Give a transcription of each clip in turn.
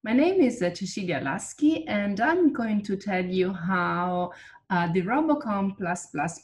My name is Cecilia Laschi, and I'm going to tell you how the Robocom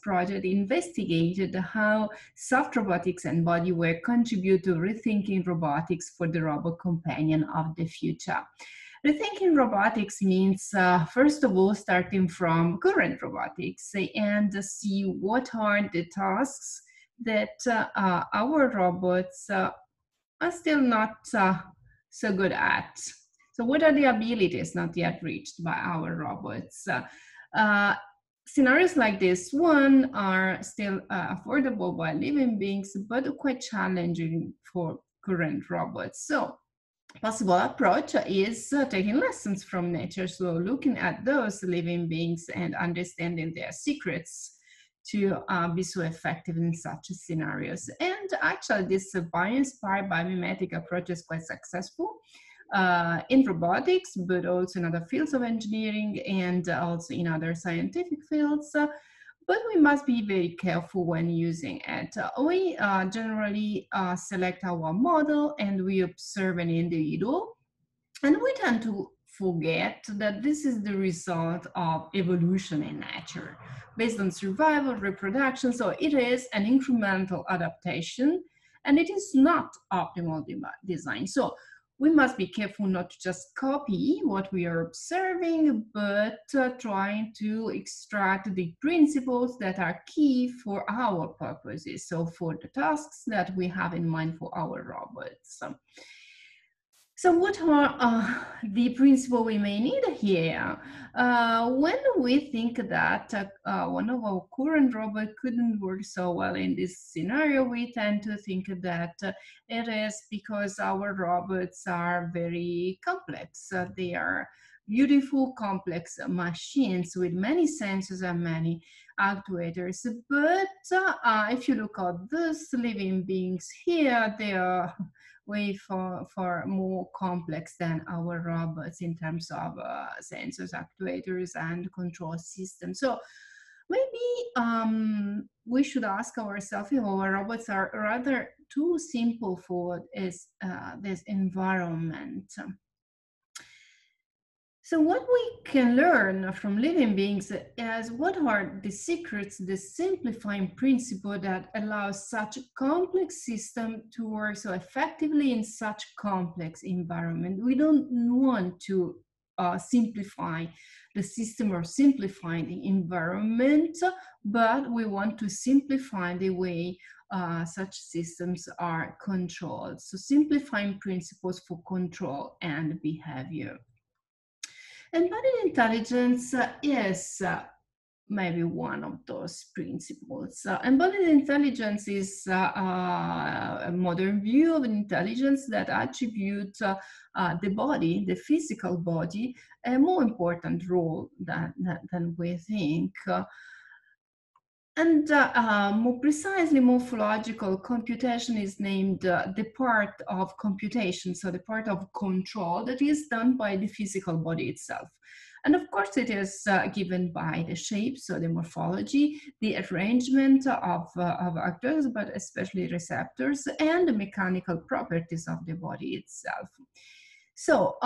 project investigated how soft robotics and bodyware contribute to rethinking robotics for the robot companion of the future. Rethinking robotics means, first of all, starting from current robotics and see what are the tasks that our robots are still not so good at. So what are the abilities not yet reached by our robots? Scenarios like this one are still affordable by living beings, but quite challenging for current robots. So possible approach is taking lessons from nature, so looking at those living beings and understanding their secrets to be so effective in such scenarios. And actually this bio-inspired biomimetic approach is quite successful in robotics, but also in other fields of engineering and also in other scientific fields. But we must be very careful when using it. We generally select our model and we observe an individual, and we tend to forget that this is the result of evolution in nature based on survival, reproduction. So it is an incremental adaptation and it is not optimal design. So we must be careful not to just copy what we are observing, but trying to extract the principles that are key for our purposes. So for the tasks that we have in mind for our robots. So what are the principles we may need here? When we think that one of our current robots couldn't work so well in this scenario, we tend to think that it is because our robots are very complex. They are beautiful, complex machines with many sensors and many actuators. But if you look at these living beings here, they are way far more complex than our robots in terms of sensors, actuators, and control systems. So maybe we should ask ourselves if our robots are rather too simple for this environment. So what we can learn from living beings is what are the secrets, the simplifying principle that allows such a complex system to work so effectively in such complex environment. We don't want to simplify the system or simplify the environment, but we want to simplify the way such systems are controlled. So simplifying principles for control and behavior. Embodied intelligence is maybe one of those principles. Embodied intelligence is a modern view of intelligence that attributes the body, the physical body, a more important role than we think. And more precisely, morphological computation is named the part of computation, so the part of control that is done by the physical body itself. And of course, it is given by the shape, so the morphology, the arrangement of actors, but especially receptors, and the mechanical properties of the body itself. So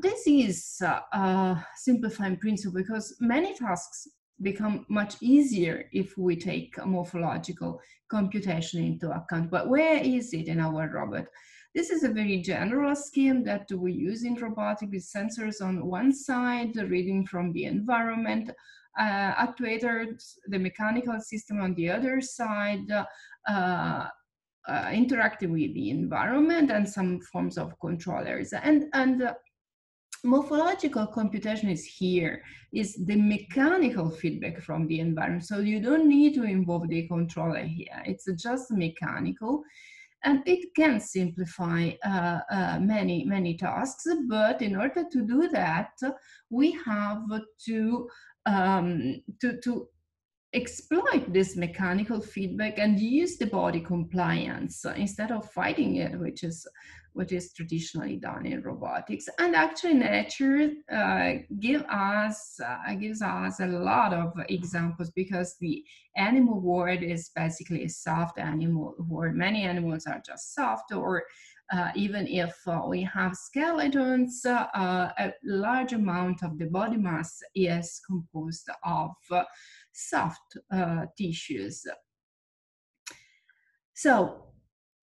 this is a simplifying principle because many tasks become much easier if we take morphological computation into account. But where is it in our robot? This is a very general scheme that we use in robotics with sensors on one side, reading from the environment, actuators, the mechanical system on the other side, interacting with the environment and some forms of controllers. And morphological computation is here, is the mechanical feedback from the environment. So you don't need to involve the controller here. It's just mechanical. And it can simplify many tasks, but in order to do that, we have to exploit this mechanical feedback and use the body compliance instead of fighting it, which is what is traditionally done in robotics. And actually nature gives us a lot of examples, because the animal world is basically a soft animal world. Many animals are just soft, or even if we have skeletons, a large amount of the body mass is composed of soft tissues. So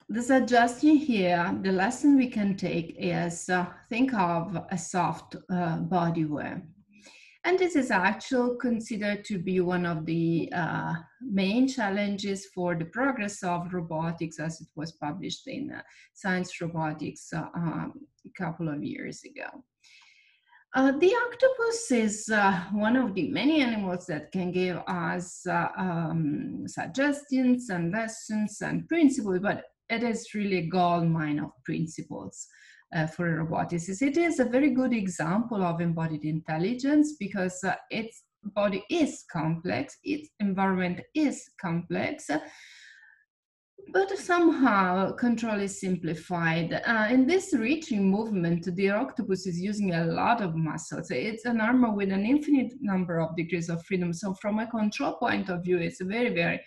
the suggestion here, the lesson we can take is think of a soft bodyware. And this is actually considered to be one of the main challenges for the progress of robotics, as it was published in Science Robotics a couple of years ago. The octopus is one of the many animals that can give us suggestions and lessons and principles, but it is really a gold mine of principles for robotics. It is a very good example of embodied intelligence because its body is complex, its environment is complex, but somehow control is simplified. In this reaching movement, the octopus is using a lot of muscles. It's an armor with an infinite number of degrees of freedom. So from a control point of view, it's very, very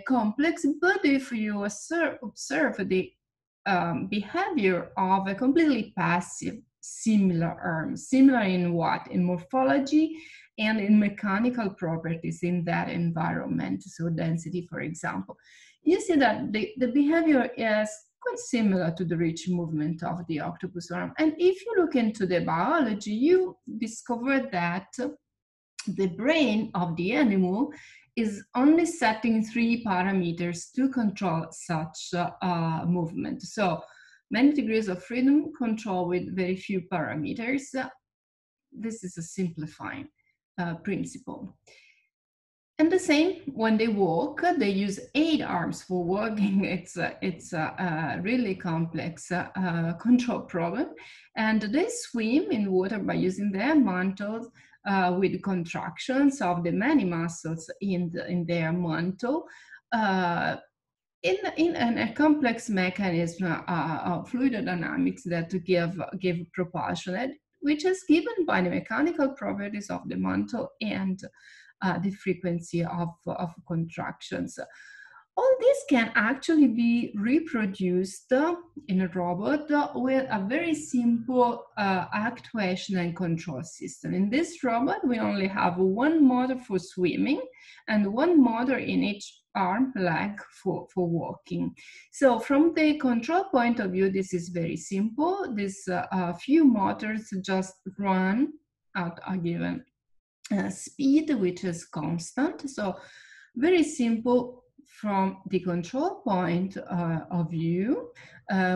complex. But if you observe the behavior of a completely passive similar arm, similar in what? In morphology and in mechanical properties in that environment. So density, for example. You see that the behavior is quite similar to the reach movement of the octopus arm. And if you look into the biology, you discover that the brain of the animal is only setting 3 parameters to control such movement. So many degrees of freedom, control with very few parameters. This is a simplifying principle. And the same when they walk, they use 8 arms for walking. It's a really complex control problem. And they swim in water by using their mantles with contractions of the many muscles in their mantle. In a complex mechanism of fluid dynamics that give propulsion, which is given by the mechanical properties of the mantle and the frequency of contractions. All this can actually be reproduced in a robot with a very simple actuation and control system. In this robot, we only have 1 motor for swimming and 1 motor in each arm, leg for walking. So from the control point of view, this is very simple. These few motors just run at a given speed, which is constant. So very simple. From the control point of view,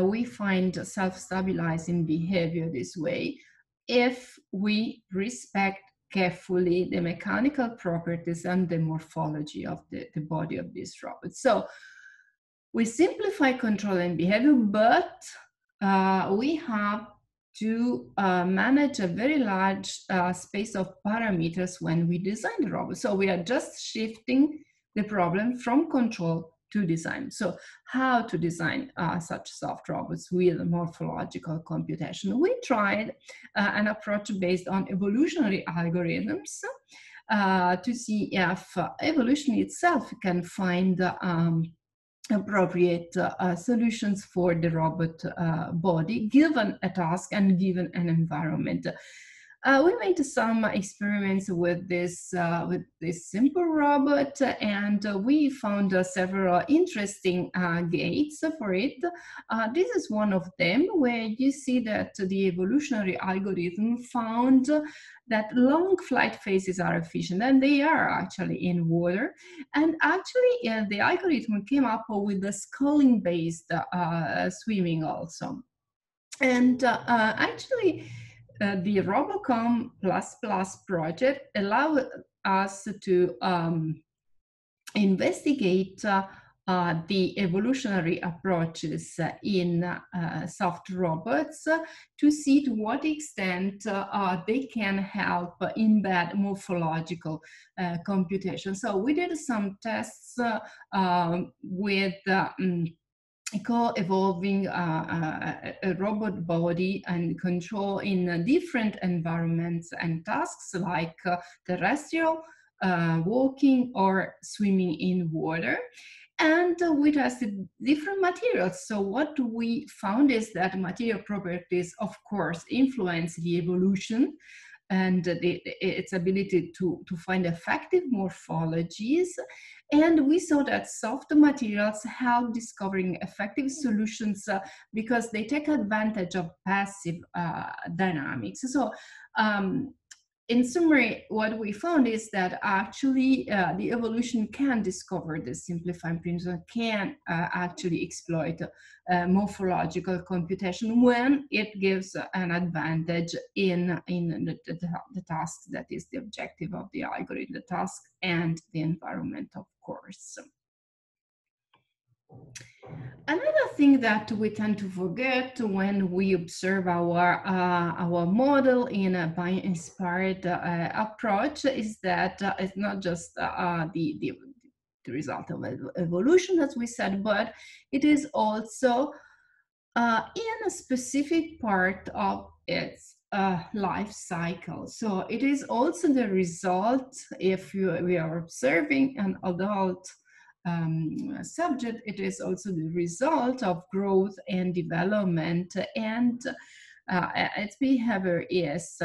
we find self-stabilizing behavior this way if we respect carefully the mechanical properties and the morphology of the body of this robot. So we simplify control and behavior, but we have to manage a very large space of parameters when we design the robot. So we are just shifting the problem from control to design. So how to design such soft robots with morphological computation? We tried an approach based on evolutionary algorithms to see if evolution itself can find appropriate solutions for the robot body, given a task and given an environment. We made some experiments with this simple robot, and we found several interesting gates for it. This is one of them, where you see that the evolutionary algorithm found that long flight phases are efficient, and they are actually in water. And actually, the algorithm came up with the sculling-based swimming also. And actually, the Robocom project allowed us to investigate the evolutionary approaches in soft robots to see to what extent they can help embed morphological computation. So we did some tests with co-evolving a robot body and control in different environments and tasks like terrestrial, walking, or swimming in water. And we tested different materials. So what we found is that material properties, of course, influence the evolution and its ability to find effective morphologies. And we saw that soft materials help discovering effective solutions because they take advantage of passive dynamics. So in summary, what we found is that actually the evolution can discover the simplifying principle, can actually exploit morphological computation when it gives an advantage in the task that is the objective of the algorithm, the task and the environment, of course. Another thing that we tend to forget when we observe our model in a bio-inspired approach is that it's not just the result of evolution, as we said, but it is also in a specific part of its life cycle. So it is also the result, if we are observing an adult subject, it is also the result of growth and development, and its behavior is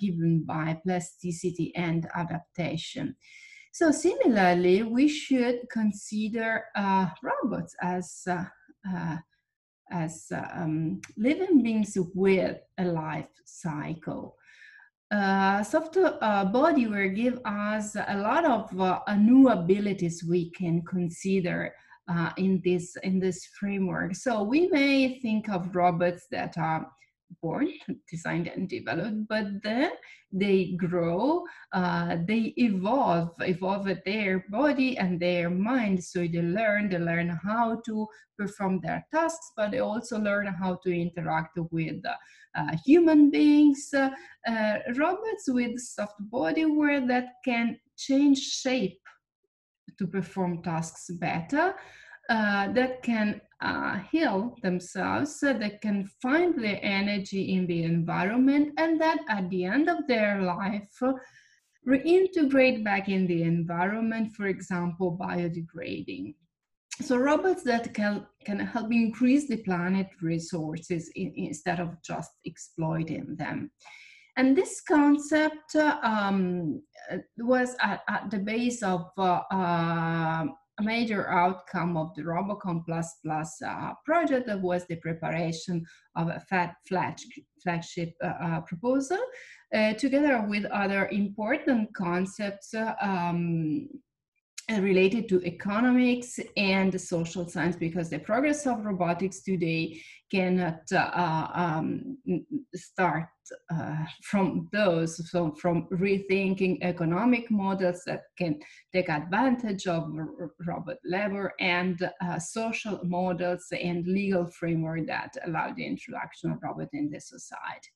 given by plasticity and adaptation. So similarly, we should consider robots as living beings with a life cycle. Software bodyware give us a lot of new abilities we can consider in this framework. So we may think of robots that are born, designed, and developed, but then they grow, they evolve their body and their mind. So they learn how to perform their tasks, but they also learn how to interact with human beings. Robots with soft bodyware that can change shape to perform tasks better, that can heal themselves, that can find their energy in the environment, and that at the end of their life reintegrate back in the environment, for example, biodegrading. So robots that can help increase the planet resources instead of just exploiting them. And this concept was at the base of a major outcome of the Robocom project, that was the preparation of a flagship proposal, together with other important concepts related to economics and social science, because the progress of robotics today cannot start from those, so from rethinking economic models that can take advantage of robot labor, and social models and legal framework that allow the introduction of robots in the society.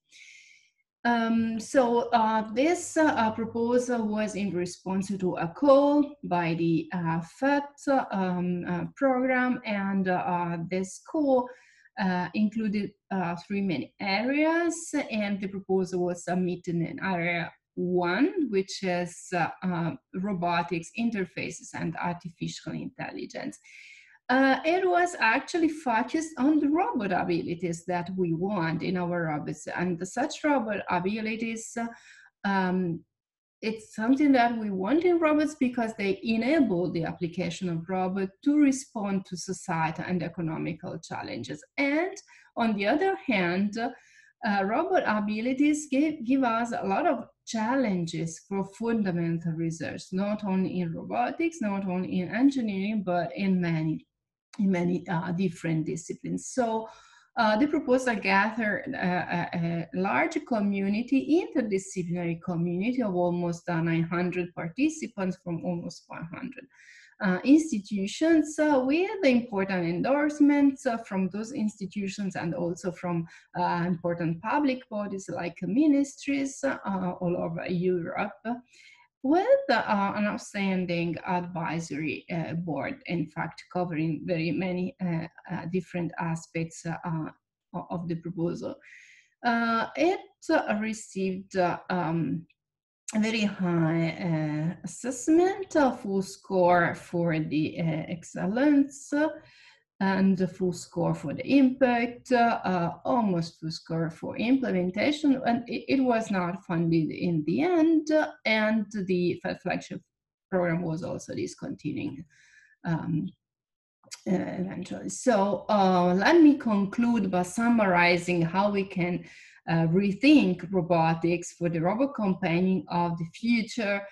This proposal was in response to a call by the FET program, and this call included three main areas, and the proposal was submitted in area 1, which is robotics, interfaces, and artificial intelligence. It was actually focused on the robot abilities that we want in our robots, and such robot abilities, it's something that we want in robots because they enable the application of robots to respond to societal and economical challenges. And on the other hand, robot abilities give us a lot of challenges for fundamental research, not only in robotics, not only in engineering, but in many different disciplines. So the proposal gathered a large community, interdisciplinary community of almost 900 participants from almost 100 institutions, with the important endorsements from those institutions, and also from important public bodies like ministries all over Europe, with an outstanding advisory board, in fact, covering very many different aspects of the proposal. It received a very high assessment, a full score for the excellence, and a full score for the impact, almost full score for implementation, and it was not funded in the end, and the flagship program was also discontinued eventually. So let me conclude by summarizing how we can rethink robotics for the robot companion of the future,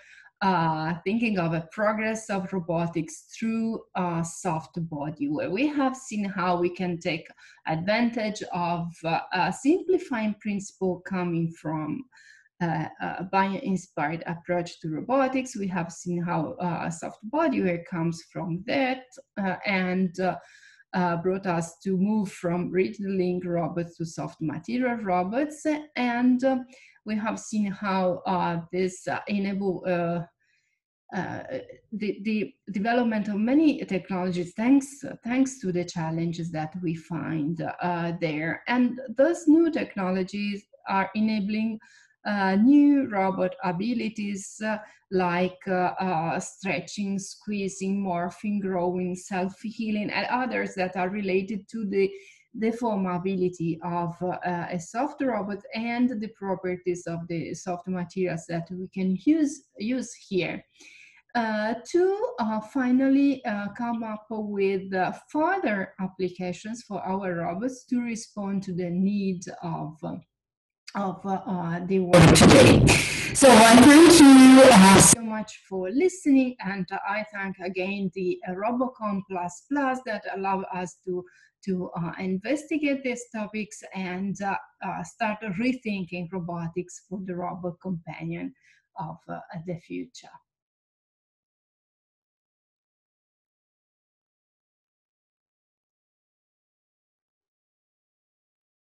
thinking of a progress of robotics through soft bodyware. We have seen how we can take advantage of a simplifying principle coming from a bio-inspired approach to robotics. We have seen how soft bodyware comes from that and brought us to move from rigid link robots to soft material robots. And we have seen how this enable the development of many technologies thanks to the challenges that we find there. And those new technologies are enabling new robot abilities like stretching, squeezing, morphing, growing, self-healing, and others that are related to the deformability of a soft robot and the properties of the soft materials that we can use here. To finally come up with further applications for our robots to respond to the needs of the world today. So I thank you so much for listening, and I thank again the Robocom that allow us to investigate these topics and start rethinking robotics for the robot companion of the future.